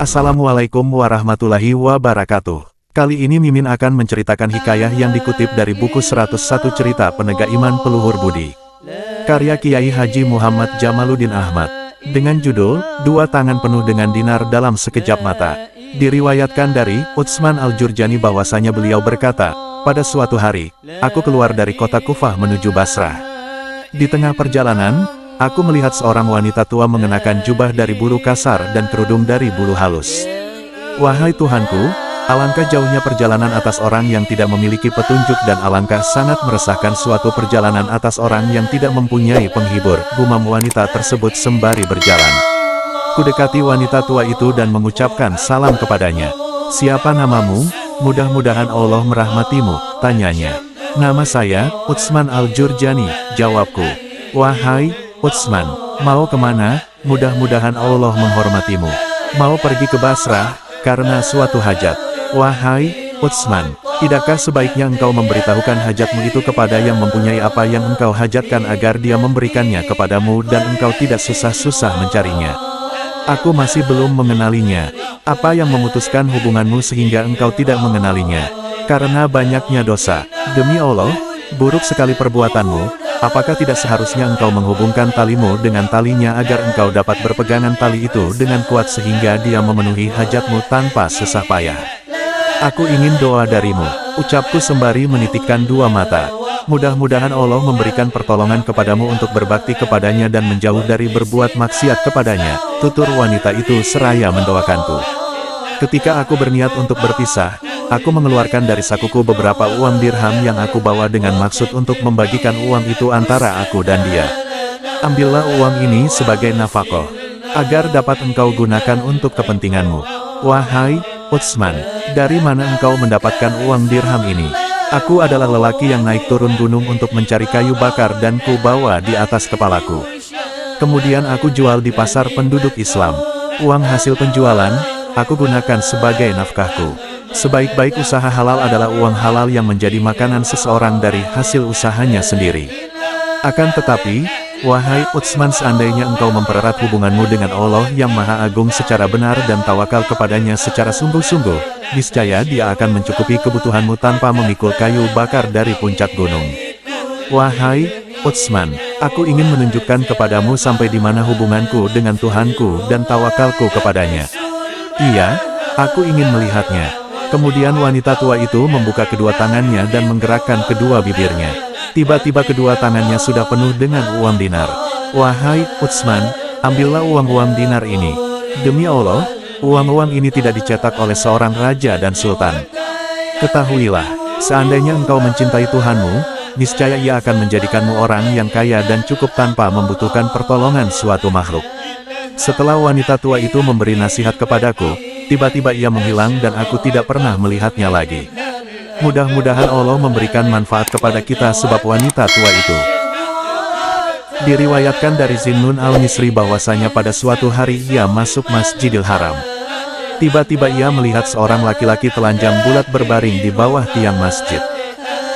Assalamualaikum warahmatullahi wabarakatuh. Kali ini Mimin akan menceritakan hikayah yang dikutip dari buku 101 Cerita Penegak Iman Peluhur Budi, karya Kiai Haji Muhammad Jamaluddin Ahmad, dengan judul Dua Tangan Penuh dengan Dinar Dalam Sekejap Mata. Diriwayatkan dari Utsman Al-Jurjani bahwasanya beliau berkata, pada suatu hari, aku keluar dari kota Kufah menuju Basrah. Di tengah perjalanan, aku melihat seorang wanita tua mengenakan jubah dari bulu kasar dan kerudung dari bulu halus. Wahai Tuhanku, alangkah jauhnya perjalanan atas orang yang tidak memiliki petunjuk dan alangkah sangat meresahkan suatu perjalanan atas orang yang tidak mempunyai penghibur, gumam wanita tersebut sembari berjalan. Kudekati wanita tua itu dan mengucapkan salam kepadanya. Siapa namamu? Mudah-mudahan Allah merahmatimu, tanyanya. Nama saya, Utsman Al-Jurjani, jawabku. Wahai Utsman, mau kemana? Mudah-mudahan Allah menghormatimu. Mau pergi ke Basrah, karena suatu hajat. Wahai Utsman, tidakkah sebaiknya engkau memberitahukan hajatmu itu kepada yang mempunyai apa yang engkau hajatkan agar dia memberikannya kepadamu dan engkau tidak susah-susah mencarinya? Aku masih belum mengenalinya. Apa yang memutuskan hubunganmu sehingga engkau tidak mengenalinya? Karena banyaknya dosa. Demi Allah, buruk sekali perbuatanmu. Apakah tidak seharusnya engkau menghubungkan talimu dengan talinya agar engkau dapat berpegangan tali itu dengan kuat sehingga dia memenuhi hajatmu tanpa susah payah? Aku ingin doa darimu, ucapku sembari menitikkan dua mata. Mudah-mudahan Allah memberikan pertolongan kepadamu untuk berbakti kepadanya dan menjauh dari berbuat maksiat kepadanya, tutur wanita itu seraya mendoakanku. Ketika aku berniat untuk berpisah, aku mengeluarkan dari sakuku beberapa uang dirham yang aku bawa dengan maksud untuk membagikan uang itu antara aku dan dia. Ambillah uang ini sebagai nafkah, agar dapat engkau gunakan untuk kepentinganmu. Wahai Utsman, dari mana engkau mendapatkan uang dirham ini? Aku adalah lelaki yang naik turun gunung untuk mencari kayu bakar dan ku bawa di atas kepalaku. Kemudian aku jual di pasar penduduk Islam. Uang hasil penjualan, aku gunakan sebagai nafkahku. Sebaik-baik usaha halal adalah uang halal yang menjadi makanan seseorang dari hasil usahanya sendiri. Akan tetapi, wahai Utsman, seandainya engkau mempererat hubunganmu dengan Allah yang Maha Agung secara benar dan tawakal kepadanya secara sungguh-sungguh, niscaya Dia akan mencukupi kebutuhanmu tanpa memikul kayu bakar dari puncak gunung. Wahai Utsman, aku ingin menunjukkan kepadamu sampai di mana hubunganku dengan Tuhanku dan tawakalku kepadanya. Iya, aku ingin melihatnya. Kemudian wanita tua itu membuka kedua tangannya dan menggerakkan kedua bibirnya. Tiba-tiba kedua tangannya sudah penuh dengan uang dinar. Wahai Utsman, ambillah uang-uang dinar ini. Demi Allah, uang-uang ini tidak dicetak oleh seorang raja dan sultan. Ketahuilah, seandainya engkau mencintai Tuhanmu, niscaya Ia akan menjadikanmu orang yang kaya dan cukup tanpa membutuhkan pertolongan suatu makhluk. Setelah wanita tua itu memberi nasihat kepadaku, tiba-tiba ia menghilang dan aku tidak pernah melihatnya lagi. Mudah-mudahan Allah memberikan manfaat kepada kita sebab wanita tua itu. Diriwayatkan dari Zinnun Al-Misri bahwasanya pada suatu hari ia masuk Masjidil Haram. Tiba-tiba ia melihat seorang laki-laki telanjang bulat berbaring di bawah tiang masjid.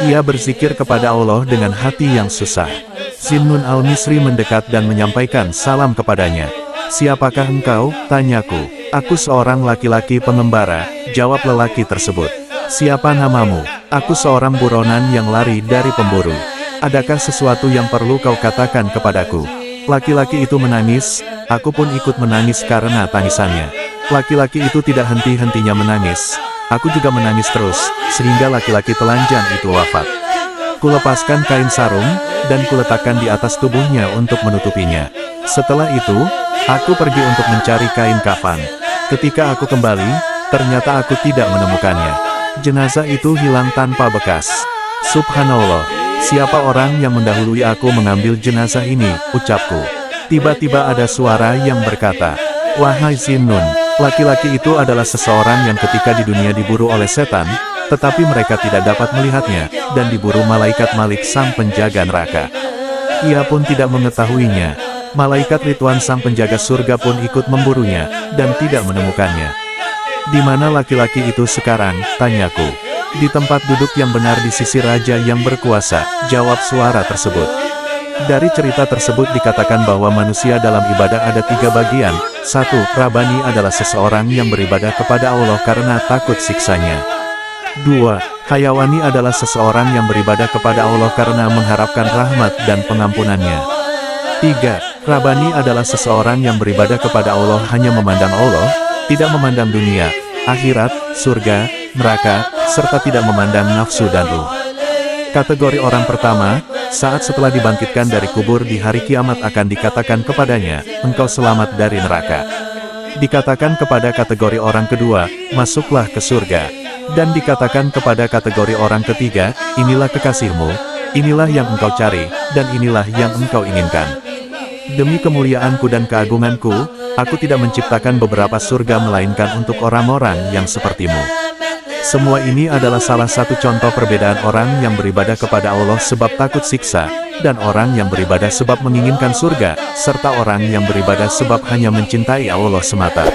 Ia berzikir kepada Allah dengan hati yang susah. Zinnun Al-Misri mendekat dan menyampaikan salam kepadanya. Siapakah engkau? Tanyaku. Aku seorang laki-laki pengembara, jawab lelaki tersebut. Siapa namamu? Aku seorang buronan yang lari dari pemburu. Adakah sesuatu yang perlu kau katakan kepadaku? Laki-laki itu menangis, aku pun ikut menangis karena tangisannya. Laki-laki itu tidak henti-hentinya menangis. Aku juga menangis terus, sehingga laki-laki telanjang itu wafat. Kulepaskan kain sarung, dan kuletakkan di atas tubuhnya untuk menutupinya. Setelah itu, aku pergi untuk mencari kain kafan. Ketika aku kembali, ternyata aku tidak menemukannya. Jenazah itu hilang tanpa bekas. Subhanallah, siapa orang yang mendahului aku mengambil jenazah ini, ucapku. Tiba-tiba ada suara yang berkata, wahai Zinnun, laki-laki itu adalah seseorang yang ketika di dunia diburu oleh setan, tetapi mereka tidak dapat melihatnya, dan diburu malaikat Malik sang penjaga neraka. Ia pun tidak mengetahuinya. Malaikat Ridwan sang penjaga surga pun ikut memburunya, dan tidak menemukannya. Di mana laki-laki itu sekarang? Tanyaku. Di tempat duduk yang benar di sisi raja yang berkuasa, jawab suara tersebut. Dari cerita tersebut dikatakan bahwa manusia dalam ibadah ada 3 bagian, 1. Rabani adalah seseorang yang beribadah kepada Allah karena takut siksanya. 2. Hayawani adalah seseorang yang beribadah kepada Allah karena mengharapkan rahmat dan pengampunannya. 3. Rabani adalah seseorang yang beribadah kepada Allah hanya memandang Allah, tidak memandang dunia, akhirat, surga, neraka, serta tidak memandang nafsu dan ruh. Kategori orang pertama, saat setelah dibangkitkan dari kubur di hari kiamat akan dikatakan kepadanya, engkau selamat dari neraka. Dikatakan kepada kategori orang kedua, masuklah ke surga. Dan dikatakan kepada kategori orang ketiga, inilah kekasihmu, inilah yang engkau cari, dan inilah yang engkau inginkan. Demi kemuliaanku dan keagunganku, aku tidak menciptakan beberapa surga melainkan untuk orang-orang yang sepertimu. Semua ini adalah salah satu contoh perbedaan orang yang beribadah kepada Allah sebab takut siksa, dan orang yang beribadah sebab menginginkan surga, serta orang yang beribadah sebab hanya mencintai Allah semata.